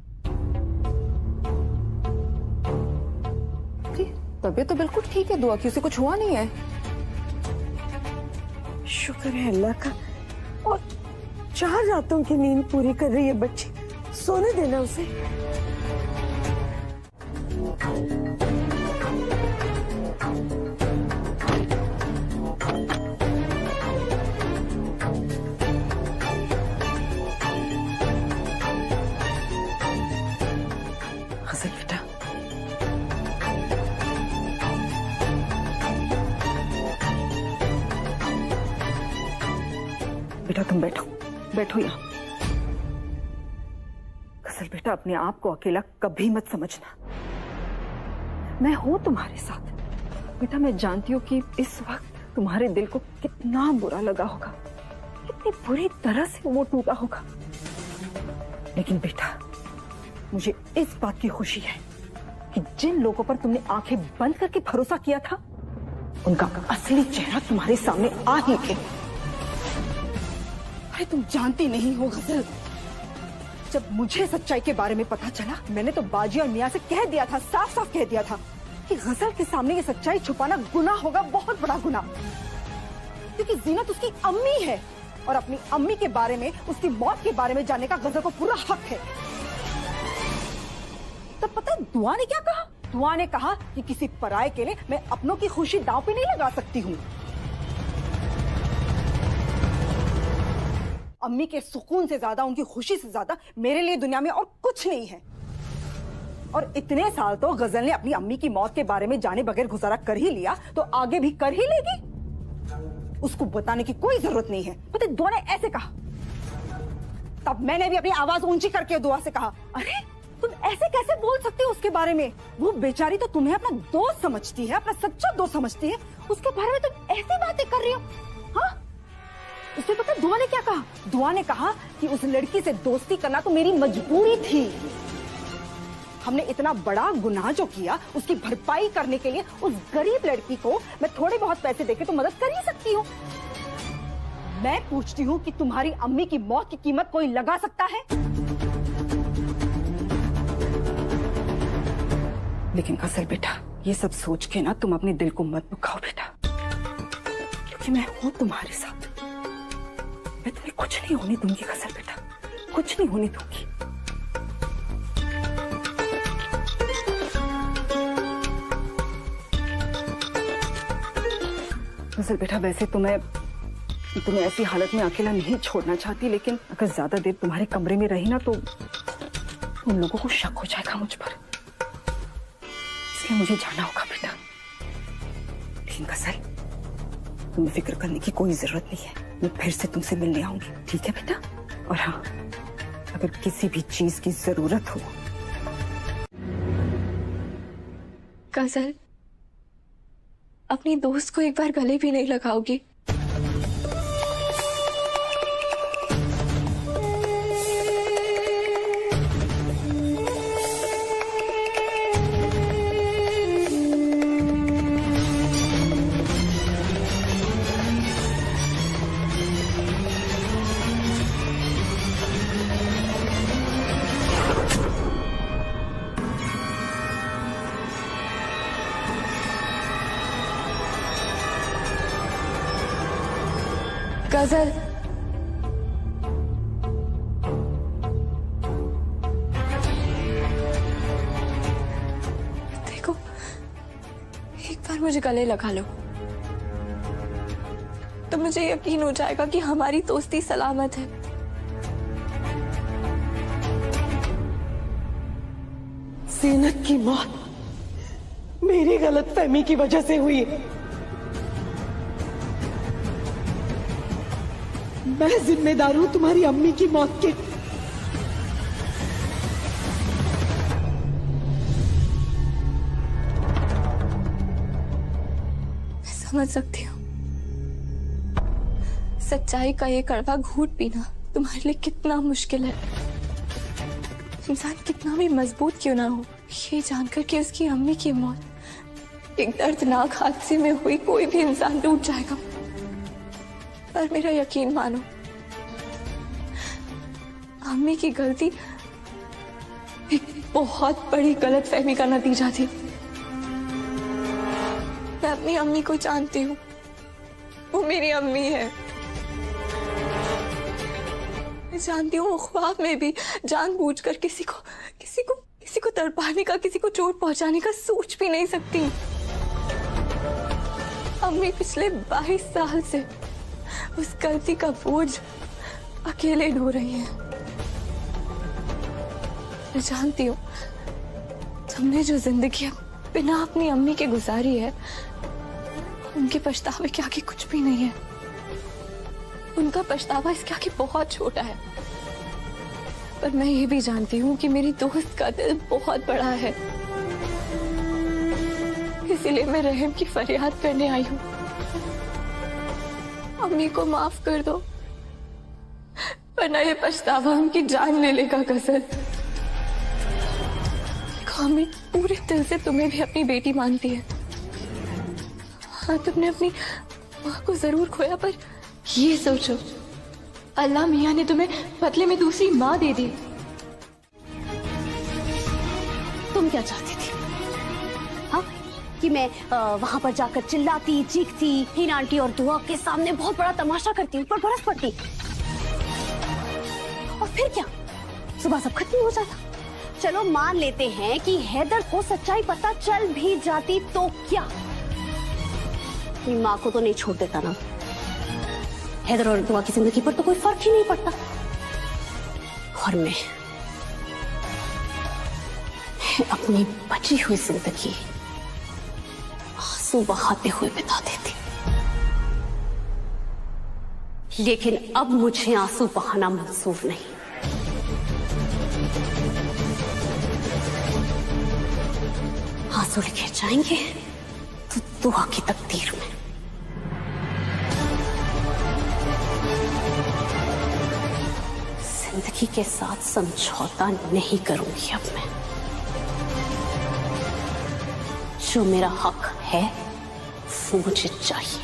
तबीयत तो बिल्कुल ठीक है दुआ की, उसे कुछ हुआ नहीं है। शुक्र है अल्लाह का। और 4 रातों की नींद पूरी कर रही है बच्ची, सोने देना उसे। हसन बेटा, बेटा तुम बैठो, बैठो यहाँ। गजल बेटा, अपने आप को अकेला कभी मत समझना, मैं हूं तुम्हारे साथ। बेटा मैं जानती हूँ कि इस वक्त तुम्हारे दिल को कितना बुरा लगा होगा, कितनी बुरी तरह से वो टूटा होगा, लेकिन बेटा मुझे इस बात की खुशी है कि जिन लोगों पर तुमने आंखें बंद करके भरोसा किया था, उनका असली चेहरा तुम्हारे सामने आ ही गया। अरे तुम जानती नहीं हो गजल, जब मुझे सच्चाई के बारे में पता चला, मैंने तो बाजी और मियां से कह दिया था, साफ साफ कह दिया था कि गजल के सामने ये सच्चाई छुपाना गुनाह होगा, बहुत बड़ा गुनाह। क्योंकि जीनत उसकी अम्मी है और अपनी अम्मी के बारे में, उसकी मौत के बारे में जानने का गजल को पूरा हक है। तब पता है दुआ ने क्या कहा? दुआ ने कहा कि किसी पराये के लिए मैं अपनों की खुशी दांव पे नहीं लगा सकती हूँ। अम्मी के सुकून से ज्यादा, उनकी खुशी से ज्यादा मेरे लिए दुनिया में और कुछ नहीं है। और इतने साल तो गजल ने अपनी अम्मी की मौत के बारे में जाने बगैर गुजारा कर ही लिया, तो आगे भी कर ही लेगी। उसको बताने की कोई जरूरत नहीं है। पता है दुआ ने ऐसे कहा, तब मैंने भी अपनी आवाज ऊंची करके दुआ से कहा, अरे तुम ऐसे कैसे बोल सकते हो उसके बारे में? वो बेचारी तो तुम्हें अपना दोस्त समझती है, अपना सच्चा दोस्त समझती है, उसके बारे में तुम ऐसी बातें कर रही हो? हाँ, उसने पता दुआ ने क्या कहा? दुआ ने कहा कि उस लड़की से दोस्ती करना तो मेरी मजबूरी थी। हमने इतना बड़ा गुनाह जो किया, उसकी भरपाई करने के लिए उस गरीब लड़की को मैं थोड़े बहुत पैसे देके तो मदद कर ही सकती हूँ। मैं पूछती हूँ कि तुम्हारी अम्मी की मौत की कीमत कोई लगा सकता है? लेकिन गजल बेटा, ये सब सोच के ना तुम अपने दिल को मत दुखाओ बेटा, क्योंकि मैं हूं तुम्हारे साथ। मैं तुम्हें कुछ नहीं होने दूंगी गजल बेटा, कुछ नहीं होने दूंगी। गजल बेटा, वैसे तो मैं तुम्हें ऐसी हालत में अकेला नहीं छोड़ना चाहती, लेकिन अगर ज्यादा देर तुम्हारे कमरे में रही ना तो उन लोगों को शक हो जाएगा मुझ पर, इसलिए मुझे जाना होगा बेटा। लेकिन गजल, तुम्हें फिक्र करने की कोई जरूरत नहीं है, मैं फिर से तुमसे मिलने आऊंगी, ठीक है बेटा? और हाँ, अगर किसी भी चीज की जरूरत हो। गजल, अपनी दोस्त को एक बार गले भी नहीं लगाओगी? गजल, देखो एक बार मुझे गले लगा लो तो मुझे यकीन हो जाएगा कि हमारी दोस्ती सलामत है। जीनत की मौत मेरी गलतफहमी की वजह से हुई है। मैं जिम्मेदार हूं तुम्हारी अम्मी की मौत के। समझ सकती हूँ सच्चाई का ये कड़वा घूंट पीना तुम्हारे लिए कितना मुश्किल है। इंसान कितना भी मजबूत क्यों ना हो, ये जानकर कि उसकी अम्मी की मौत एक दर्दनाक हादसे में हुई, कोई भी इंसान टूट जाएगा। पर मेरा यकीन मानो, अम्मी की गलती एक बहुत बड़ी गलतफहमी का नतीजा थी। मैं अपनी अम्मी को जानती हूँ, वो मेरी अम्मी है। मैं जानती हूँ वो ख्वाब में भी जानबूझकर किसी को तड़पाने का, किसी को चोट पहुंचाने का सोच भी नहीं सकती। अम्मी पिछले 22 साल से उस गलती का बोझ अकेले ढो रही हैं। मैं जानती हूँ तुमने जो जिंदगी बिना अपनी अम्मी के गुजारी है, उनके पछतावे के आगे कुछ भी नहीं है। उनका पछतावा इसके आगे बहुत छोटा है। पर मैं ये भी जानती हूँ कि मेरी दोस्त का दिल बहुत बड़ा है, इसीलिए मैं रहम की फरियाद करने आई हूँ। अम्मी को माफ कर दो, वरना ये पछतावा उनकी जान ले लेगा। कसर अम्मी पूरे दिल से तुम्हें भी अपनी बेटी मानती है। हाँ, तुमने अपनी माँ को जरूर खोया, पर ये सोचो, अल्लाह मियाँ ने तुम्हें बदले में दूसरी माँ दे दी। तुम क्या चाहती थी? हाँ, कि मैं वहां पर जाकर चिल्लाती, चीखती, हीना आंटी और दुआ के सामने बहुत बड़ा तमाशा करती, ऊपर बरस पड़ती, और फिर क्या सुबह सब खत्म हो जाता। चलो मान लेते हैं कि हैदर को सच्चाई पता चल भी जाती तो क्या, अपनी माँ को तो नहीं छोड़ देता ना। हैदर और दुआ की जिंदगी पर तो कोई फर्क ही नहीं पड़ता। और मैं अपनी बची हुई जिंदगी आंसू बहाते हुए बिता देती, लेकिन अब मुझे आंसू बहाना मंजूर नहीं। आंसू लिखे जाएंगे तो दुआ की तकदीर में। जिंदगी के साथ समझौता नहीं करूंगी अब मैं। जो मेरा हक है वो मुझे चाहिए।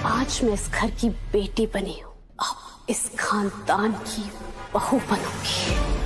आज मैं इस घर की बेटी बनी हूं, अब इस खानदान की बहू बनूंगी।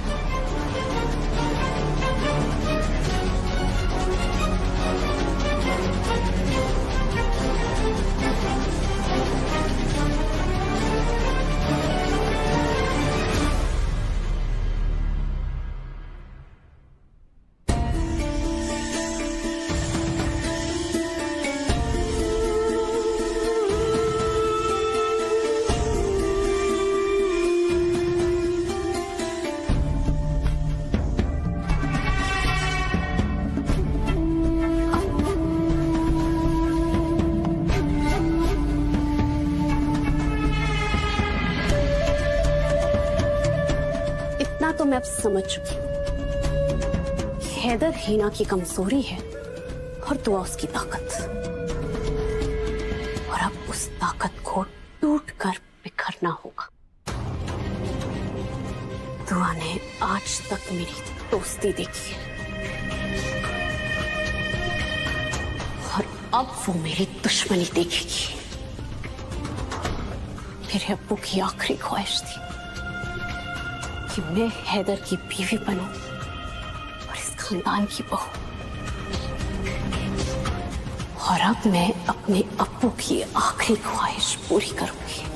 तो मैं अब समझ चुकी हूं, हैदर हीना की कमजोरी है और दुआ उसकी ताकत, और अब उस ताकत को टूटकर बिखरना होगा। दुआ ने आज तक मेरी दोस्ती देखी है और अब वो मेरी दुश्मनी देखेगी। मेरे अब्बू की आखिरी ख्वाहिश थी कि मैं हैदर की बीवी बनूं और इस खानदान की बहू, और अब मैं अपने अब्बू की आखिरी ख्वाहिश पूरी करूंगी।